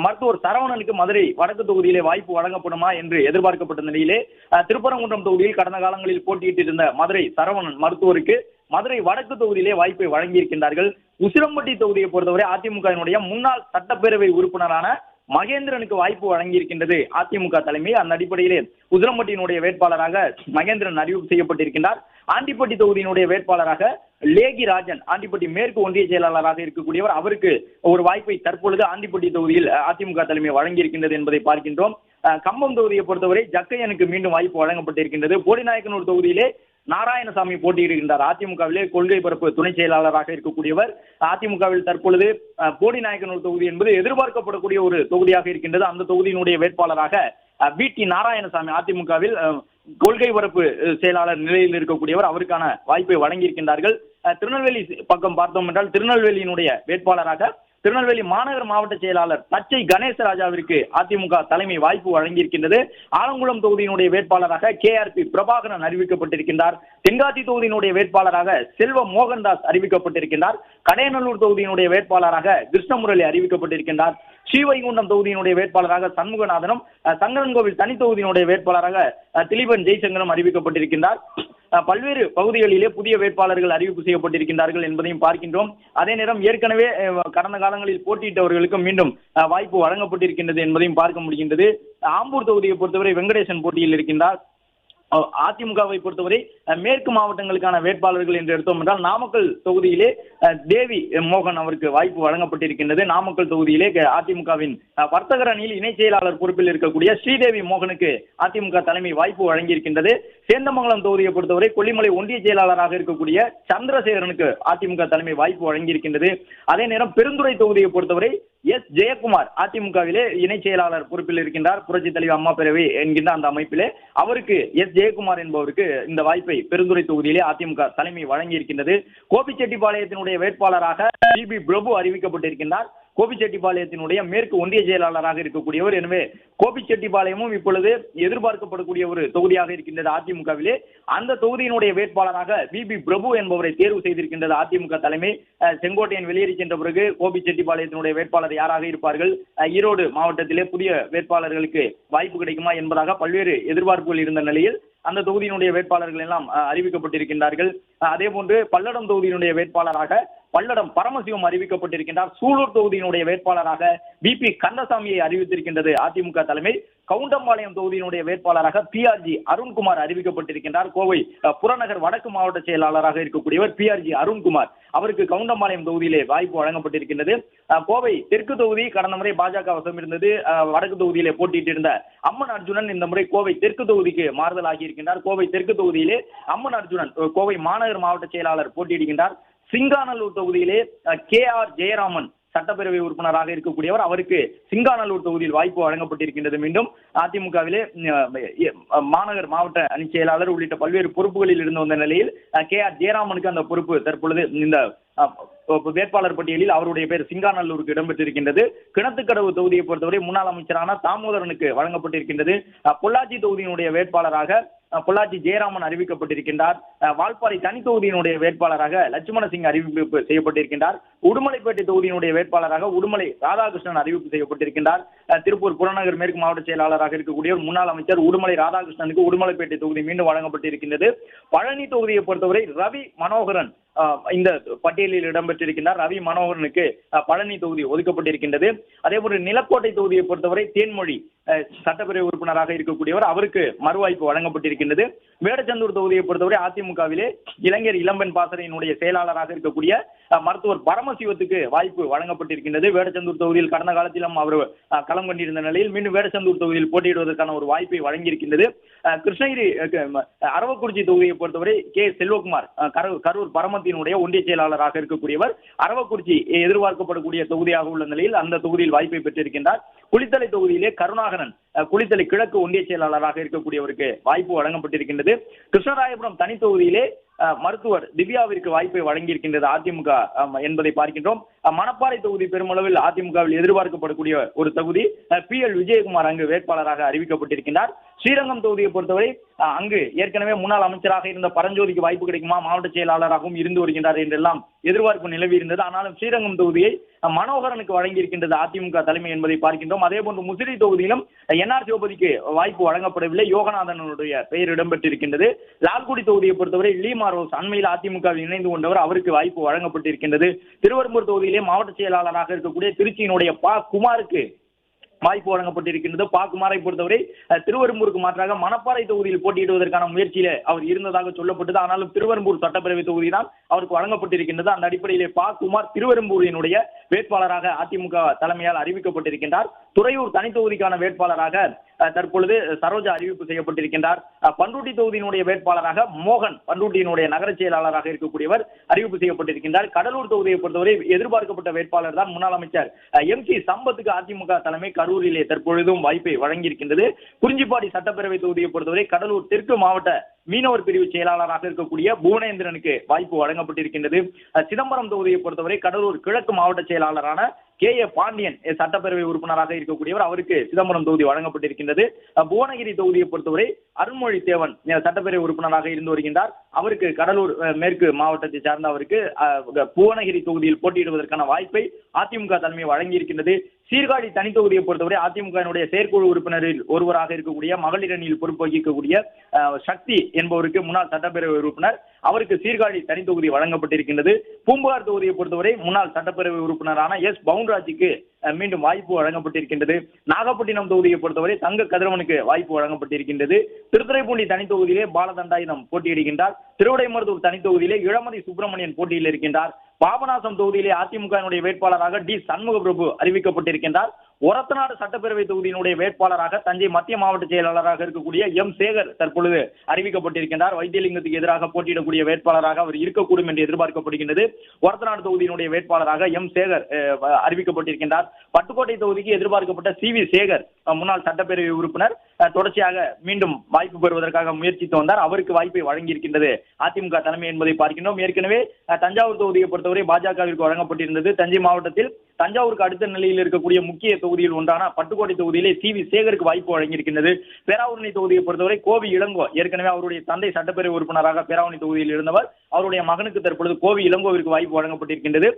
மருத்துவர் சரவணனுக்கு மதுரை வடக்கு தொகுதியிலே வாய்ப்பு வழங்கப்படுமா என்று எதிர்பார்க்கப்பட்ட நிலையிலே திருப்பரங்குன்றம் தொகுதியில் கடந்த காலங்களில் போட்டியிட்டிருந்த மதுரை சரவணன் மருத்துவருக்கு மதுரை வடக்கு தொகுதியிலே வாய்ப்பை வழங்கியிருக்கின்றார்கள். உசிலம்பட்டி தொகுதியை பொறுத்தவரை அதிமுகவினுடைய முன்னாள் சட்டப்பேரவை உறுப்பினரான மகேந்திரனுக்கு வாய்ப்பு வழங்கியிருக்கின்றது அதிமுக தலைமை. அந்த அடிப்படையிலே உசிலம்பட்டியினுடைய வேட்பாளராக மகேந்திரன் அறிவிப்பு செய்யப்பட்டிருக்கின்றார். ஆண்டிப்பட்டி தொகுதியினுடைய வேட்பாளராக லேகி ராஜன், ஆண்டிப்பட்டி மேற்கு ஒன்றிய செயலாளராக இருக்கக்கூடியவர், அவருக்கு ஒரு வாய்ப்பை தற்பொழுது ஆண்டிப்பட்டி தொகுதியில் அதிமுக தலைமை வழங்கியிருக்கின்றது என்பதை பார்க்கின்றோம். கம்பம் தொகுதியை பொறுத்தவரை ஜக்கையனுக்கு மீண்டும் வாய்ப்பு வழங்கப்பட்டிருக்கின்றது. போடிநாயக்கனூர் தொகுதியிலே நாராயணசாமி போட்டியிடுகின்றார். அதிமுகவிலே கொள்கை பரப்பு துணை செயலாளராக இருக்கக்கூடியவர். அதிமுகவில் தற்பொழுது போடிநாயக்கனூர் தொகுதி என்பது எதிர்பார்க்கப்படக்கூடிய ஒரு தொகுதியாக இருக்கின்றது. அந்த தொகுதியினுடைய வேட்பாளராக வி.டி. நாராயணசாமி அதிமுகவில் கொள்கை பரப்பு செயலாளர் நிலையில் இருக்கக்கூடியவர், அவருக்கான வாய்ப்பை வழங்கியிருக்கின்றார்கள். திருநெல்வேலி பக்கம் பார்த்தோம் என்றால் திருநெல்வேலியினுடைய வேட்பாளராக திருநெல்வேலி மாநகர மாவட்ட செயலாளர் தச்சை கணேசராஜாவிற்கு அதிமுக தலைமை வாய்ப்பு வழங்கியிருக்கின்றது. ஆலங்குளம் தொகுதியினுடைய வேட்பாளராக KRP பிரபாகரன் அறிவிக்கப்பட்டிருக்கின்றார். தென்காசி தொகுதியினுடைய வேட்பாளராக செல்வ மோகன்தாஸ் அறிவிக்கப்பட்டிருக்கின்றார். கடையநல்லூர் தொகுதியினுடைய வேட்பாளராக கிருஷ்ணமுரளி அறிவிக்கப்பட்டிருக்கின்றார். ஸ்ரீவைகுண்டம் தொகுதியினுடைய வேட்பாளராக சண்முகநாதனும், சங்கரன்கோவில் தனி தொகுதியினுடைய வேட்பாளராக திலீபன் ஜெய்சங்கரும் அறிவிக்கப்பட்டிருக்கின்றார். பல்வேறு பகுதிகளிலே புதிய வேட்பாளர்கள் அறிவிப்பு செய்யப்பட்டிருக்கின்றார்கள் என்பதையும் பார்க்கின்றோம். அதே நேரம் ஏற்கனவே கடந்த காலங்களில் போட்டியிட்டவர்களுக்கு மீண்டும் வாய்ப்பு வழங்கப்பட்டிருக்கின்றது என்பதையும் பார்க்க முடிகின்றது. ஆம்பூர் தொகுதியை பொறுத்தவரை வெங்கடேசன் போட்டியில் இருக்கின்றார். அதிமுகவை பொறுத்தவரை மேற்கு மாவட்டங்களுக்கான வேட்பாளர்கள் என்று எடுத்தோம் என்றால் நாமக்கல் தொகுதியிலே தேவி மோகன் அவருக்கு வாய்ப்பு வழங்கப்பட்டிருக்கின்றது. நாமக்கல் தொகுதியிலே அதிமுகவின் வர்த்தகர் அணியில் இணை செயலாளர் பொறுப்பில் இருக்கக்கூடிய ஸ்ரீதேவி மோகனுக்கு அதிமுக தலைமை வாய்ப்பு வழங்கியிருக்கின்றது. சேந்தமங்கலம் தொகுதியை பொறுத்தவரை கொல்லிமலை ஒன்றிய செயலாளராக இருக்கக்கூடிய சந்திரசேகரனுக்கு அதிமுக தலைமை வாய்ப்பு வழங்கியிருக்கின்றது. அதே நேரம் பெருந்துறை தொகுதியை பொறுத்தவரை எஸ் ஜெயக்குமார் அதிமுகவிலே இணை செயலாளர் பொறுப்பில் இருக்கின்றார். புரட்சி தலைவர் அம்மா பேரவை என்கின்ற அந்த அமைப்பிலே அவருக்கு எஸ் ஜெயக்குமார் என்பவருக்கு இந்த வாய்ப்பை பெருந்துறை தொகுதியிலே அதிமுக தலைமை வழங்கியிருக்கின்றது. கோபிச்செட்டிப்பாளையத்தினுடைய வேட்பாளராக ஜிபி பிரபு அறிவிக்கப்பட்டிருக்கின்றார். கோபிச்செட்டிப்பாளையத்தினுடைய மேற்கு ஒன்றிய செயலாளராக இருக்கக்கூடியவர். எனவே கோபிச்செட்டிப்பாளையமும் இப்பொழுது எதிர்பார்க்கப்படக்கூடிய ஒரு தொகுதியாக இருக்கின்றது அதிமுகவிலே. அந்த தொகுதியினுடைய வேட்பாளராக விபி பிரபு என்பவரை தேர்வு செய்திருக்கின்றது அதிமுக தலைமை. செங்கோட்டையன் வெளியேறி சென்ற பிறகு கோபிச்செட்டிப்பாளையத்தினுடைய வேட்பாளர் யாராக இருப்பார்கள், ஈரோடு மாவட்டத்திலே புதிய வேட்பாளர்களுக்கு வாய்ப்பு கிடைக்குமா என்பதாக பல்வேறு எதிர்பார்ப்புகள் இருந்த நிலையில் அந்த தொகுதியினுடைய வேட்பாளர்கள் எல்லாம் அறிவிக்கப்பட்டிருக்கின்றார்கள். அதே போன்று பல்லடம் தொகுதியினுடைய வேட்பாளராக பல்லடம் பரமசிவம் அறிவிக்கப்பட்டிருக்கின்றார். சூலூர் தொகுதியினுடைய வேட்பாளராக BP கந்தசாமியை அறிவித்திருக்கின்றது அதிமுக தலைமை. கவுண்டம்பாளையம் தொகுதியினுடைய வேட்பாளராக PRG அருண்குமார் அறிவிக்கப்பட்டிருக்கின்றார். கோவை புறநகர் வடக்கு மாவட்ட செயலாளராக இருக்கக்கூடியவர் PRG அருண்குமார், அவருக்கு கவுண்டம்பாளையம் தொகுதியிலே வாய்ப்பு வழங்கப்பட்டிருக்கின்றது. கோவை தெற்கு தொகுதி கடந்த முறை பாஜக வசம் இருந்தது. வடக்கு தொகுதியிலே போட்டியிட்டிருந்த அம்மன் அர்ஜுனன் இந்த முறை கோவை தெற்கு தொகுதிக்கு மாறுதல் ஆகியிருக்கின்றார். கோவை தெற்கு தொகுதியிலே அம்மன் அர்ஜுனன் கோவை மாநகர் மாவட்ட செயலாளர் போட்டியிடுகின்றார். சிங்காநல்லூர் தொகுதியிலே KR ஜெயராமன் சட்டப்பேரவை உறுப்பினராக இருக்கக்கூடியவர், அவருக்கு சிங்காநல்லூர் தொகுதியில் வாய்ப்பு வழங்கப்பட்டிருக்கின்றது. மீண்டும் அதிமுகவிலே மாநகர் மாவட்ட அணி செயலாளர் உள்ளிட்ட பல்வேறு பொறுப்புகளில் இருந்து வந்த நிலையில் KR ஜெயராமனுக்கு அந்த பொறுப்பு தற்பொழுது இந்த வேட்பாளர் பட்டியலில் அவருடைய பேர் சிங்காநல்லூருக்கு இடம்பெற்றிருக்கின்றது. கிணத்துக்கடவு தொகுதியை பொறுத்தவரை முன்னாள் அமைச்சரான தாமோதரனுக்கு வழங்கப்பட்டிருக்கின்றது. பொள்ளாச்சி தொகுதியினுடைய வேட்பாளராக பொள்ளாச்சி ஜெயராமன் அறிவிக்கப்பட்டிருக்கின்றார். வால்பாறை தனி தொகுதியினுடைய வேட்பாளராக லட்சுமண சிங் அறிவிப்பு செய்யப்பட்டிருக்கின்றார். உடுமலைப்பேட்டை தொகுதியினுடைய வேட்பாளராக உடுமலை ராதாகிருஷ்ணன் அறிவிப்பு செய்யப்பட்டிருக்கின்றார். திருப்பூர் புறநகர் மேற்கு மாவட்ட செயலாளராக இருக்கக்கூடிய முன்னாள் அமைச்சர் உடுமலை ராதாகிருஷ்ணனுக்கு உடுமலைப்பேட்டை தொகுதி மீண்டும் வழங்கப்பட்டிருக்கின்றது. பழனி தொகுதியை பொறுத்தவரை ரவி மனோகரன் இந்த பட்டியலில் இடம்பெற்றிருக்கின்றார். ரவி மனோகரனுக்கு பழனி தொகுதி ஒதுக்கப்பட்டிருக்கின்றது. அதே போன்று நிலக்கோட்டை தொகுதியை பொறுத்தவரை தேன்மொழி சட்டப்பேரவை உறுப்பினராக இருக்கக்கூடியவர், அவருக்கு மறுவாய்ப்பு வழங்கப்பட்டிருக்கின்றது. வேடச்சந்தூர் தொகுதியை பொறுத்தவரை அதிமுகவிலே இளைஞர் இளம்பெண் பாசறையினுடைய செயலாளராக இருக்கக்கூடிய மருத்துவர் பரமசிவத்துக்கு வாய்ப்பு வழங்கப்பட்டிருக்கின்றது. வேடச்சந்தூர் தொகுதியில் கடந்த காலத்திலும் அவர் களம் கண்டிருந்த நிலையில் மீண்டும் வேடச்சந்தூர் தொகுதியில் போட்டியிடுவதற்கான ஒரு வாய்ப்பை வழங்கியிருக்கின்றது. கிருஷ்ணகிரி அரவக்குறிச்சி தொகுதியை பொறுத்தவரை செல்வகுமார் கரூர் பரமத்தினுடைய ஒன்றிய செயலாளராக இருக்கக்கூடியவர், அரவக்குறிச்சி எதிர்பார்க்கப்படக்கூடிய தொகுதியாக உள்ள நிலையில் அந்த தொகுதியில் வாய்ப்பை பெற்றிருக்கின்றார். குளித்தலை தொகுதியிலே கருணாகரன் குளித்தலை கிழக்கு ஒன்றிய செயலாளராக இருக்கக்கூடியவருக்கு வாய்ப்பு வழங்கப்பட்டிருக்கின்றது. கிருஷ்ணராயபுரம் தனி தொகுதியிலே மருத்துவர் திவ்யாவிற்கு வாய்ப்பை வழங்கியிருக்கின்றது அதிமுக என்பதை பார்க்கின்றோம். மணப்பாறை தொகுதி பெருமளவில் அதிமுகவில் எதிர்பார்க்கப்படக்கூடிய ஒரு தொகுதி. PL விஜயகுமார் அங்கு வேட்பாளராக அறிவிக்கப்பட்டிருக்கிறார். ஸ்ரீரங்கம் தொகுதியை பொறுத்தவரை அங்கு ஏற்கனவே முன்னாள் அமைச்சராக இருந்த பரஞ்சோதிக்கு வாய்ப்பு கிடைக்குமா, மாவட்ட செயலாளராகவும் இருந்து வருகின்றார் என்றெல்லாம் எதிர்பார்ப்பு நிலவி இருந்தது. ஆனாலும் ஸ்ரீரங்கம் தொகுதியை மனோகரனுக்கு வழங்கியிருக்கின்றது அதிமுக தலைமை என்பதை பார்க்கின்றோம். அதே போன்று முசிறி தொகுதியிலும் என்ஆர் சிவபதிக்கு வாய்ப்பு வழங்கப்படவில்லை. யோகநாதனுடைய பெயர் இடம்பெற்றிருக்கின்றது. லால்குடி தொகுதியை பொறுத்தவரை லீமா ரோஸ் அண்மையில் அதிமுகவில் இணைந்து கொண்டவர், அவருக்கு வாய்ப்பு வழங்கப்பட்டிருக்கின்றது. திருவெரும்பூர் தொகுதியிலே மாவட்ட செயலாளராக இருக்கக்கூடிய திருச்சியினுடைய பா குமாருக்கு வாய்ப்பு வழங்கப்பட்டிருக்கின்றது. பா குமாரை பொறுத்தவரை திருவெரும்பூருக்கு மாற்றாக மணப்பாறை தொகுதியில் போட்டியிடுவதற்கான முயற்சியில அவர் இருந்ததாக சொல்லப்பட்டது. ஆனாலும் திருவெரும்பூர் சட்டப்பேரவை தொகுதி தான் அவருக்கு வழங்கப்பட்டிருக்கின்றது. அந்த அடிப்படையிலே பா குமார் திருவெரும்பூரினுடைய வேட்பாளராக அதிமுக தலைமையால் அறிவிக்கப்பட்டிருக்கின்றார். துறையூர் தனி தொகுதிக்கான வேட்பாளராக தற்பொழுது சரோஜா அறிவிப்பு செய்யப்பட்டிருக்கின்றார். பண்ருட்டி தொகுதியினுடைய வேட்பாளராக மோகன், பண்ருட்டியினுடைய நகர செயலாளராக இருக்கக்கூடியவர் அறிவிப்பு செய்யப்பட்டிருக்கின்றார். கடலூர் தொகுதியை பொறுத்தவரை எதிர்பார்க்கப்பட்ட வேட்பாளர் தான் முன்னாள் அமைச்சர் MC சம்பத்துக்கு அதிமுக தலைமை கரூரிலே தற்பொழுதும் வாய்ப்பை வழங்கியிருக்கின்றது. குறிஞ்சிப்பாடி சட்டப்பேரவை தொகுதியை பொறுத்தவரை கடலூர் தெற்கு மாவட்ட மீனவர் பிரிவு செயலாளராக இருக்கக்கூடிய புவனேந்திரனுக்கு வாய்ப்பு வழங்கப்பட்டிருக்கின்றது. சிதம்பரம் தொகுதியை பொறுத்தவரை கடலூர் கிழக்கு மாவட்ட செயலாளரான KA பாண்டியன் சட்டப்பேரவை உறுப்பினராக இருக்கக்கூடியவர், அவருக்கு சிதம்பரம் தொகுதி வழங்கப்பட்டிருக்கின்றது. புவனகிரி தொகுதியை பொறுத்தவரை அருண்மொழி தேவன் சட்டப்பேரவை உறுப்பினராக இருந்து வருகின்றார், அவருக்கு கடலூர் மேற்கு மாவட்டத்தை சார்ந்த அவருக்கு புவனகிரி தொகுதியில் போட்டியிடுவதற்கான வாய்ப்பை அதிமுக தலைமை வழங்கியிருக்கின்றது. சீர்காழி தனி தொகுதியை பொறுத்தவரை அதிமுக செயற்குழு உறுப்பினரில் ஒருவராக இருக்கக்கூடிய மகளிர் அணியில் பொறுப்பு வகிக்கக்கூடிய சக்தி என்பவருக்கு முன்னாள் சட்டப்பேரவை உறுப்பினர், அவருக்கு சீர்காழி தனி தொகுதி வழங்கப்பட்டிருக்கின்றது. பூம்புகார் தொகுதியை பொறுத்தவரை முன்னாள் சட்டப்பேரவை உறுப்பினரான S பவுன்ராஜுக்கு மீண்டும் வாய்ப்பு வழங்கப்பட்டிருக்கின்றது. நாகப்பட்டினம் தொகுதியை பொறுத்தவரை தங்க கதிரவனுக்கு வாய்ப்பு வழங்கப்பட்டிருக்கின்றது. திருத்துறைப்பூண்டி தனி தொகுதியிலே பாலதண்டாயுதம் போட்டியிடுகின்றார். திருவிடைமருதூர் தனி தொகுதியிலே இளமதி சுப்பிரமணியன் போட்டியில் இருக்கின்றார். பாபநாசம் தொகுதியிலே அதிமுக வேட்பாளராக D சண்முக பிரபு அறிவிக்கப்பட்டிருக்கின்றார். ஒரத்தநாடு சட்டப்பேரவை தொகுதியினுடைய வேட்பாளராக தஞ்சை மத்திய மாவட்ட செயலாளராக இருக்கக்கூடிய M சேகர் தற்பொழுது அறிவிக்கப்பட்டிருக்கின்றார். வைத்தியலிங்கத்துக்கு எதிராக போட்டியிடக்கூடிய வேட்பாளராக அவர் இருக்கக்கூடும் என்று எதிர்பார்க்கப்படுகின்றது. ஒரத்தநாடு தொகுதியினுடைய வேட்பாளராக M சேகர் அறிவிக்கப்பட்டிருக்கின்றார். பட்டுக்கோட்டை தொகுதிக்கு எதிர்பார்க்கப்பட்ட CV சேகர் முன்னாள் சட்டப்பேரவை உறுப்பினர் தொடர்ச்சியாக மீண்டும் வாய்ப்பு பெறுவதற்காக முயற்சித்து வந்தார், அவருக்கு வாய்ப்பை வழங்கியிருக்கின்றது அதிமுக தலைமை என்பதை பார்க்கின்றோம். ஏற்கனவே தஞ்சாவூர் தொகுதியை பொறுத்தவரை பாஜகவிற்கு வழங்கப்பட்டிருந்தது. தஞ்சை மாவட்டத்தில் தஞ்சாவூருக்கு அடுத்த நிலையில் இருக்கக்கூடிய முக்கிய தொகுதியில் ஒன்றான பட்டுக்கோட்டை தொகுதியிலே CV சேகருக்கு வாய்ப்பு வழங்கியிருக்கின்றது. பேராவூரணி தொகுதியை பொறுத்தவரை கோவி இளங்கோ, ஏற்கனவே அவருடைய தந்தை சட்டப்பேரவை உறுப்பினராக பேராவூரணி தொகுதியில் இருந்தவர், அவருடைய மகனுக்கு தற்பொழுது கோவி இளங்கோவிற்கு வாய்ப்பு வழங்கப்பட்டிருக்கின்றது.